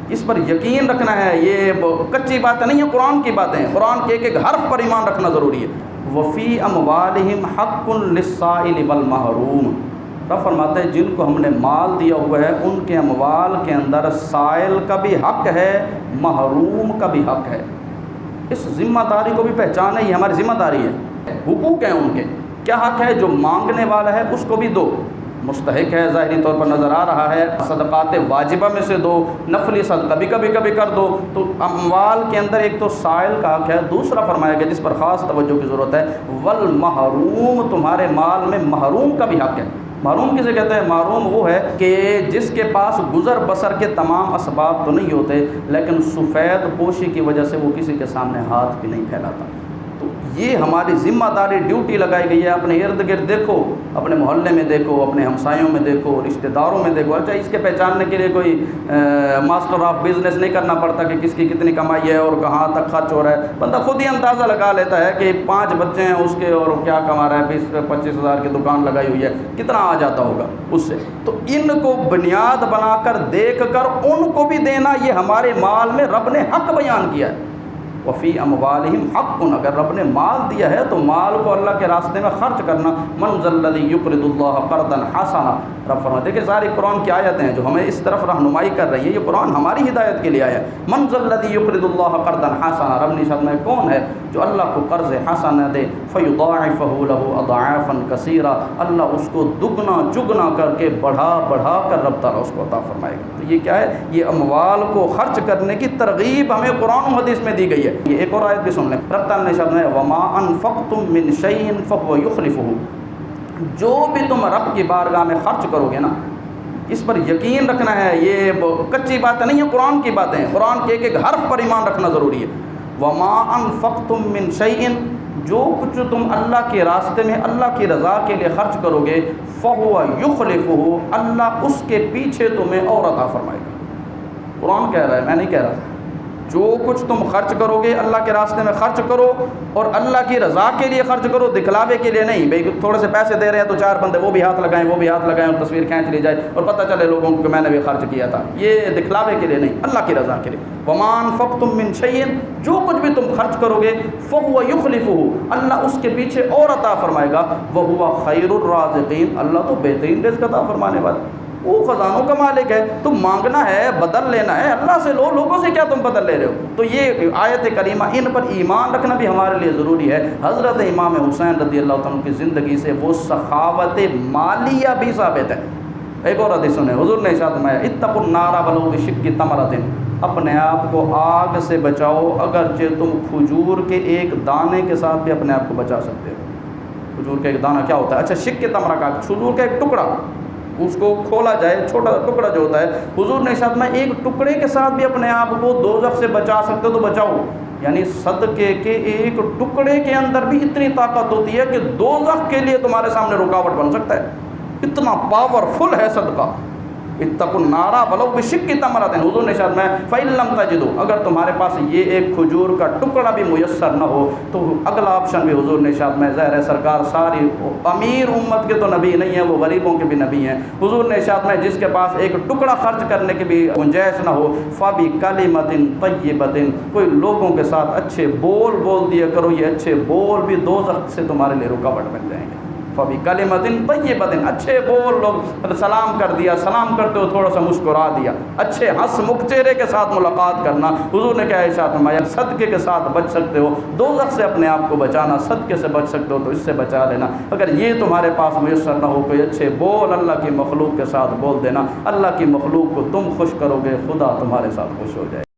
اس پر یقین رکھنا ہے، یہ کچی باتیں نہیں ہیں، قرآن کی باتیں ہیں، قرآن کے ایک ایک حرف پر ایمان رکھنا ضروری ہے۔ وفی اموالہم حق للسائل والمحروم، رب فرماتے ہیں جن کو ہم نے مال دیا ہوا ہے ان کے اموال کے اندر سائل کا بھی حق ہے، محروم کا بھی حق ہے۔ اس ذمہ داری کو بھی پہچانا ہی ہماری ذمہ داری ہے، حقوق ہیں ان کے، کیا حق ہے؟ جو مانگنے والا ہے اس کو بھی دو، مستحق ہے ظاہری طور پر نظر آ رہا ہے، صدقات واجبہ میں سے دو، نفلی صدقہ بھی کبھی کر دو۔ تو اموال کے اندر ایک تو سائل کا حق ہے، دوسرا فرمایا گیا جس پر خاص توجہ کی ضرورت ہے، والمحروم، تمہارے مال میں محروم کا بھی حق ہے۔ محروم کسے کہتے ہیں؟ محروم وہ ہے کہ جس کے پاس گزر بسر کے تمام اسباب تو نہیں ہوتے لیکن سفید پوشی کی وجہ سے وہ کسی کے سامنے ہاتھ بھی نہیں پھیلاتا۔ تو یہ ہماری ذمہ داری، ڈیوٹی لگائی گئی ہے۔ اپنے ارد گرد دیکھو، اپنے محلے میں دیکھو، اپنے ہمسایوں میں دیکھو، رشتہ داروں میں دیکھو۔ اچھا، اس کے پہچاننے کے لیے کوئی ماسٹر آف بزنس نہیں کرنا پڑتا کہ کس کی کتنی کمائی ہے اور کہاں تک خرچ ہو رہا ہے، بندہ خود ہی اندازہ لگا لیتا ہے کہ 5 بچے ہیں اس کے اور کیا کما رہا ہے، 20-25 ہزار کی دکان لگائی ہوئی ہے، کتنا آ جاتا ہوگا اس سے۔ تو ان کو بنیاد بنا کر دیکھ کر ان کو بھی دینا، یہ ہمارے مال میں رب نے حق بیان کیا ہے۔ وفی اموالہم حق، اگر رب نے مال دیا ہے تو مال کو اللہ کے راستے میں خرچ کرنا۔ من ذا الذی یقرض اللہ قرضا حسنا، رب فرماتے ہیں کہ ساری قرآن کی آیتیں ہیں جو ہمیں اس طرف رہنمائی کر رہی ہیں، یہ قرآن ہماری ہدایت کے لیے آیا ہے۔ من ذا الذی یقرض اللہ قرضا حسنا، رب نے فرمایا کون ہے جو اللہ کو قرض حسنا دے، فیضاعفہ لہ اضعافا کثیرا، اللہ اس کو دگنا چگنا کر کے بڑھا کر رب تعالیٰ اس کو عطا فرمائے گا۔ تو یہ کیا ہے؟ یہ اموال کو خرچ کرنے کی ترغیب ہمیں قرآن و حدیث میں دی گئی ہے۔ یہ ایک اور آیت بھی سن لیں، رب تعالیٰ نے فرمایا وما انفقتم من شیء فهو یخلفہ، جو بھی تم رب کی بارگاہ میں خرچ کرو گے نا، اس پر یقین رکھنا ہے، یہ کچی باتیں نہیں ہیں، قرآن کی باتیں ہیں، قرآن کے ایک ایک حرف پر ایمان رکھنا ضروری ہے۔ وما انفقتم من شیء، جو کچھ تم اللہ کے راستے میں اللہ کی رضا کے لیے خرچ کرو گے، فہو یخلفہ، اللہ اس کے پیچھے تمہیں اور عطا فرمائے گا۔ قرآن کہہ رہا ہے، میں نہیں کہہ رہا۔ جو کچھ تم خرچ کرو گے اللہ کے راستے میں خرچ کرو، اور اللہ کی رضا کے لیے خرچ کرو، دکھلاوے کے لیے نہیں۔ بھئی تھوڑے سے پیسے دے رہے ہیں تو 4 بندے وہ بھی ہاتھ لگائیں اور تصویر کھینچ لی جائے اور پتہ چلے لوگوں کو کہ میں نے بھی خرچ کیا تھا، یہ دکھلاوے کے لیے نہیں، اللہ کی رضا کے لیے۔ وما انفقتم من شیء، جو کچھ بھی تم خرچ کرو گے، فهو یخلفہ، اللہ اس کے پیچھے اور عطا فرمائے گا۔ وہو خیر الرازقین، اللہ تو بہترین رزق عطا فرمانے والا، وہ خزانوں کا مالک ہے۔ تم مانگنا ہے، بدل لینا ہے، اللہ سے لو، لوگوں سے کیا تم بدل لے رہے ہو؟ تو یہ آیت کریمہ، ان پر ایمان رکھنا بھی ہمارے لیے ضروری ہے۔ حضرت امام حسین رضی اللہ عنہ کی زندگی سے وہ سخاوت مالیہ بھی ثابت ہے۔ ایک اور حدیث سنیں، حضور نے ارشاد فرمایا اتقوا النار ولو بشق تمرۃ، اپنے آپ کو آگ سے بچاؤ اگرچہ تم کھجور کے ایک دانے کے ساتھ بھی اپنے آپ کو بچا سکتے ہو۔ کھجور کا ایک دانہ کیا ہوتا ہے؟ اچھا، شق تمرہ کا، کھجور کا ایک ٹکڑا، اس کو کھولا جائے، چھوٹا ٹکڑا جو ہوتا ہے، حضور نے ارشاد میں ایک ٹکڑے کے ساتھ بھی اپنے آپ کو دوزخ سے بچا سکتے ہو تو بچاؤ۔ یعنی صدقے کے ایک ٹکڑے کے اندر بھی اتنی طاقت ہوتی ہے کہ دوزخ کے لیے تمہارے سامنے رکاوٹ بن سکتا ہے، اتنا پاورفل ہے صدقہ۔ اتقوا النار ولو بشق تمرۃ، حضور نے ارشاد میں فإن لم تجدوا، اگر تمہارے پاس یہ ایک کھجور کا ٹکڑا بھی میسر نہ ہو تو اگلا آپشن بھی حضور نے ارشاد میں، ظاہر ہے سرکار ساری امیر امت کے تو نبی نہیں ہیں، وہ غریبوں کے بھی نبی ہیں۔ حضور نے ارشاد میں جس کے پاس ایک ٹکڑا خرچ کرنے کی بھی گنجائش نہ ہو، فبکلمۃ طیبۃ، کوئی لوگوں کے ساتھ اچھے بول دیا کرو، یہ اچھے بول بھی دوزخ سے تمہارے لیے رکاوٹ بن جائیں گے۔ فبکلمۃ طیبۃ، اچھے بول، لوگ سلام کر دیا، سلام کرتے ہو تھوڑا سا مسکرا دیا، اچھے ہنس مکھ چہرے کے ساتھ ملاقات کرنا۔ حضور نے کیا ارشاد فرمایا؟ صدقے کے ساتھ بچ سکتے ہو، دوزخ سے اپنے آپ کو بچانا، صدقے سے بچ سکتے ہو تو اس سے بچا لینا۔ اگر یہ تمہارے پاس میسر نہ ہو، کوئی اچھے بول اللہ کی مخلوق کے ساتھ بول دینا، اللہ کی مخلوق کو تم خوش کرو گے، خدا تمہارے ساتھ خوش ہو جائے۔